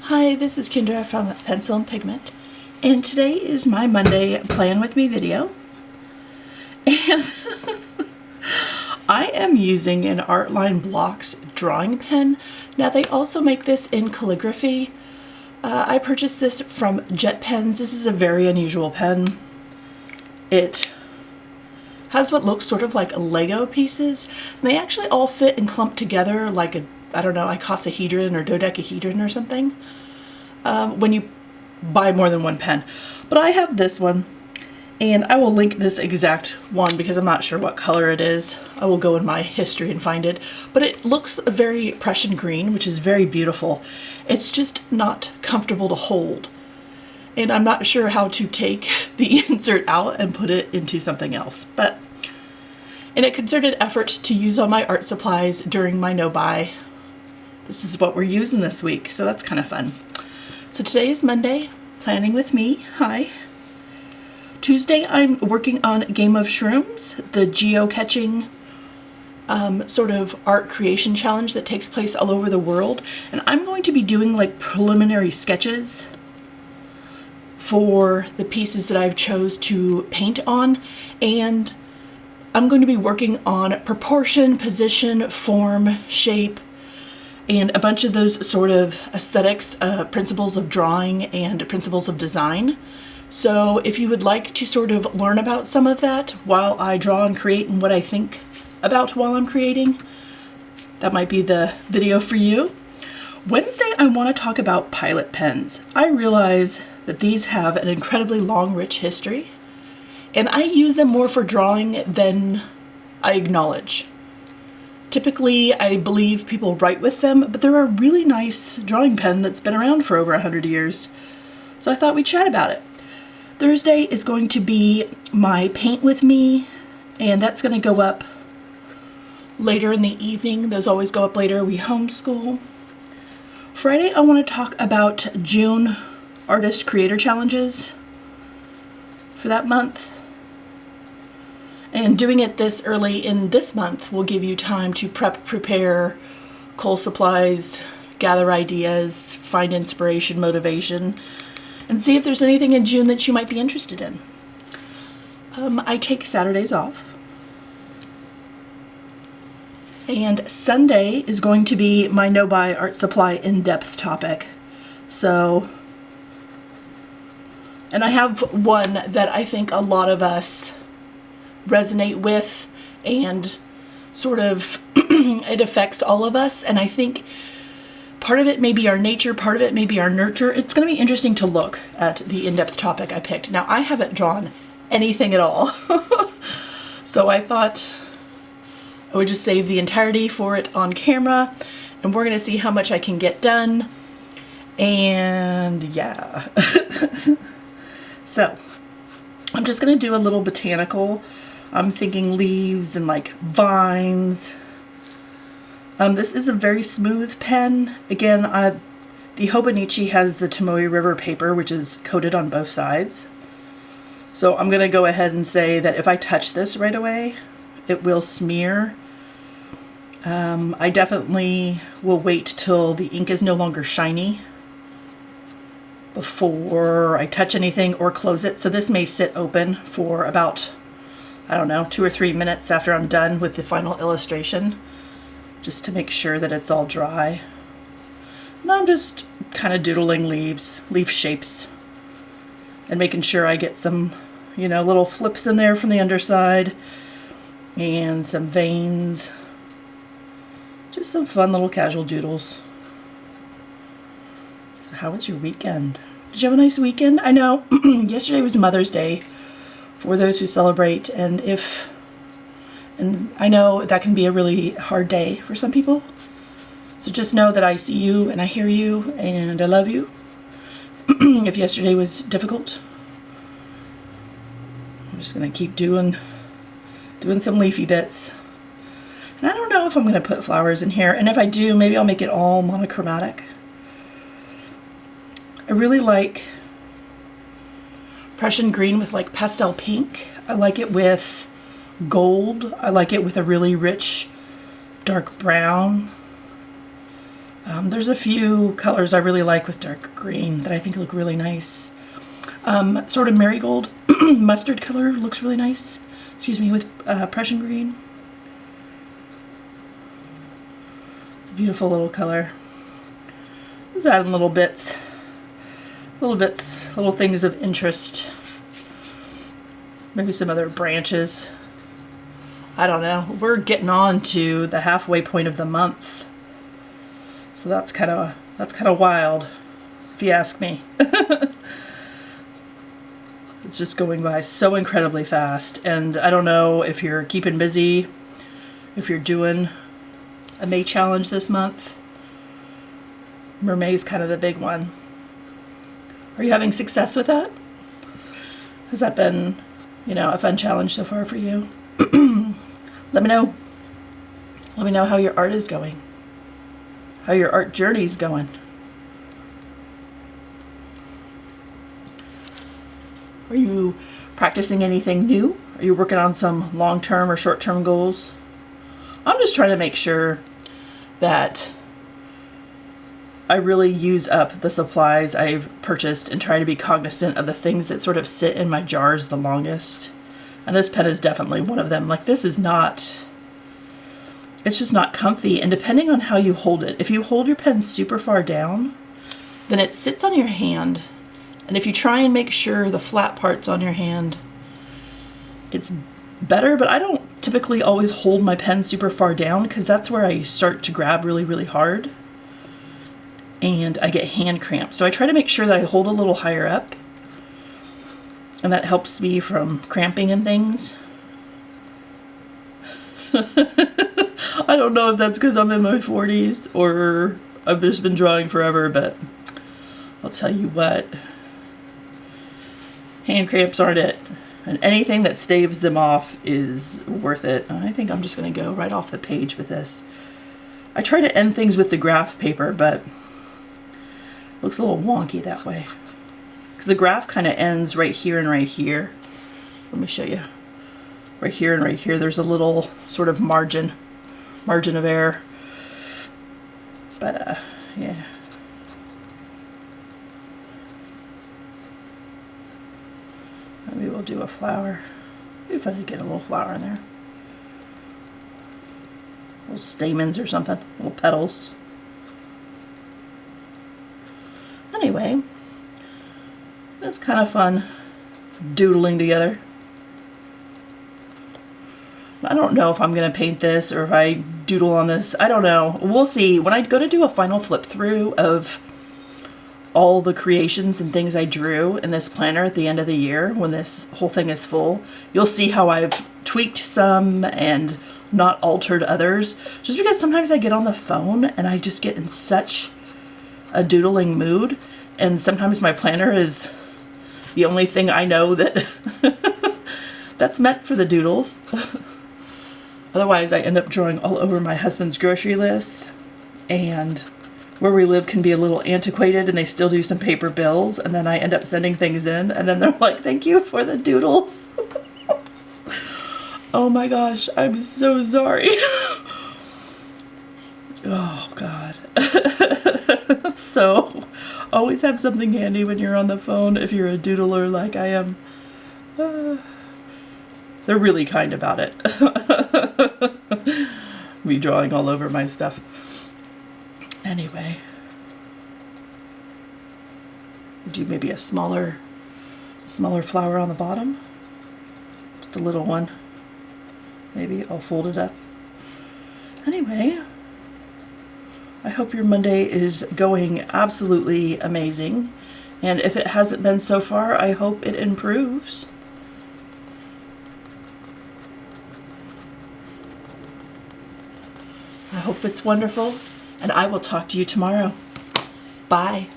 Hi, this is Kendra from Pencil and Pigment, and today is my Monday Plan With Me video. And I am using an Artline Blocks drawing pen. Now they also make this in calligraphy. I purchased this from Jet Pens. This is a very unusual pen. It has what looks sort of like Lego pieces. And they actually all fit and clump together like a, I don't know, icosahedron or dodecahedron or something, when you buy more than one pen. But I have this one, and I will link this exact one because I'm not sure what color it is. I will go in my history and find it. But it looks very Prussian green, which is very beautiful. It's just not comfortable to hold. And I'm not sure how to take the insert out and put it into something else. But in a concerted effort to use all my art supplies during my no-buy, this is what we're using this week, so that's kind of fun. So today is Monday, planning with me. Hi. Tuesday, I'm working on Game of Shrooms, the geocaching sort of art creation challenge that takes place all over the world. And I'm going to be doing like preliminary sketches for the pieces that I've chose to paint on. And I'm going to be working on proportion, position, form, shape, and a bunch of those sort of aesthetics, principles of drawing and principles of design. So if you would like to sort of learn about some of that while I draw and create and what I think about while I'm creating, that might be the video for you. Wednesday, I want to talk about Pilot pens. I realize that these have an incredibly long, rich history, and I use them more for drawing than I acknowledge. Typically, I believe people write with them, but they're a really nice drawing pen that's been around for over 100 years. So I thought we'd chat about it. Thursday is going to be my Paint With Me, and that's going to go up later in the evening. Those always go up later. We homeschool. Friday, I want to talk about June Artist Creator Challenges for that month. And doing it this early in this month will give you time to prepare, cull supplies, gather ideas, find inspiration, motivation, and see if there's anything in June that you might be interested in. I take Saturdays off. And Sunday is going to be my no-buy art supply in-depth topic. So, and I have one that I think a lot of us resonate with, and sort of it affects all of us, and I think part of it may be our nature, part of it may be our nurture. It's going to be interesting to look at the in-depth topic I picked. Now, I haven't drawn anything at all, so I thought I would just save the entirety for it on camera, and we're going to see how much I can get done. And yeah. So I'm just going to do a little botanical. I'm thinking leaves and like vines. This is a very smooth pen. Again, the Hobonichi has the Tomoe River paper, which is coated on both sides. So I'm going to go ahead and say that if I touch this right away, it will smear. I definitely will wait till the ink is no longer shiny before I touch anything or close it. So this may sit open for about, I don't know, 2 or 3 minutes after I'm done with the final illustration, just to make sure that it's all dry. And I'm just kind of doodling leaves, leaf shapes, and making sure I get some, little flips in there from the underside and some veins. Just some fun little casual doodles. So how was your weekend? Did you have a nice weekend? I know yesterday was Mother's Day for those who celebrate, and I know that can be a really hard day for some people. So just know that I see you and I hear you and I love you. If yesterday was difficult, I'm just gonna keep doing some leafy bits. And I don't know if I'm gonna put flowers in here, and if I do, maybe I'll make it all monochromatic. I really like Prussian green with like pastel pink. I like it with gold. I like it with a really rich dark brown. There's a few colors I really like with dark green that I think look really nice. Sort of marigold mustard color looks really nice. Excuse me, with Prussian green. It's a beautiful little color. Just adding little bits, little things of interest. Maybe some other branches. I don't know. We're getting on to the halfway point of the month. So that's kind of wild, if you ask me. It's just going by so incredibly fast, and I don't know if you're keeping busy, if you're doing a May challenge this month. May's kind of the big one. Are you having success with that? Has that been, a fun challenge so far for you? Let me know. Let me know how your art is going. How your art journey's going. Are you practicing anything new? Are you working on some long-term or short-term goals? I'm just trying to make sure that I really use up the supplies I've purchased and try to be cognizant of the things that sort of sit in my jars the longest. And this pen is definitely one of them. Like, this is not... It's just not comfy, and depending on how you hold it, if you hold your pen super far down, then it sits on your hand, and if you try and make sure the flat part's on your hand, it's better. But I don't typically always hold my pen super far down, because that's where I start to grab really, really hard, and I get hand cramps. So I try to make sure that I hold a little higher up, and that helps me from cramping and things. I don't know if that's because I'm in my 40s or I've just been drawing forever, but I'll tell you what, hand cramps aren't it. And anything that staves them off is worth it. I think I'm just going to go right off the page with this. I try to end things with the graph paper, but it looks a little wonky that way. Because the graph kind of ends right here and right here. Let me show you. Right here and right here, there's a little sort of margin of error. But yeah. Maybe we'll do a flower. Maybe if I could get a little flower in there. Little stamens or something, little petals. Anyway, it's kind of fun doodling together. I don't know if I'm going to paint this or if I doodle on this. I don't know. We'll see. When I go to do a final flip through of all the creations and things I drew in this planner at the end of the year, when this whole thing is full, you'll see how I've tweaked some and not altered others. Just because sometimes I get on the phone and I just get in such a doodling mood, and sometimes my planner is the only thing I know that that's meant for the doodles. Otherwise, I end up drawing all over my husband's grocery lists, and where we live can be a little antiquated, and they still do some paper bills, and then I end up sending things in, and then they're like, thank you for the doodles. Oh my gosh, I'm so sorry. Oh God. So, always have something handy when you're on the phone if you're a doodler like I am. They're really kind about it. Me drawing all over my stuff. Anyway. Do maybe a smaller flower on the bottom. Just a little one. Maybe I'll fold it up. Anyway. I hope your Monday is going absolutely amazing. And if it hasn't been so far, I hope it improves. I hope it's wonderful, and I will talk to you tomorrow. Bye.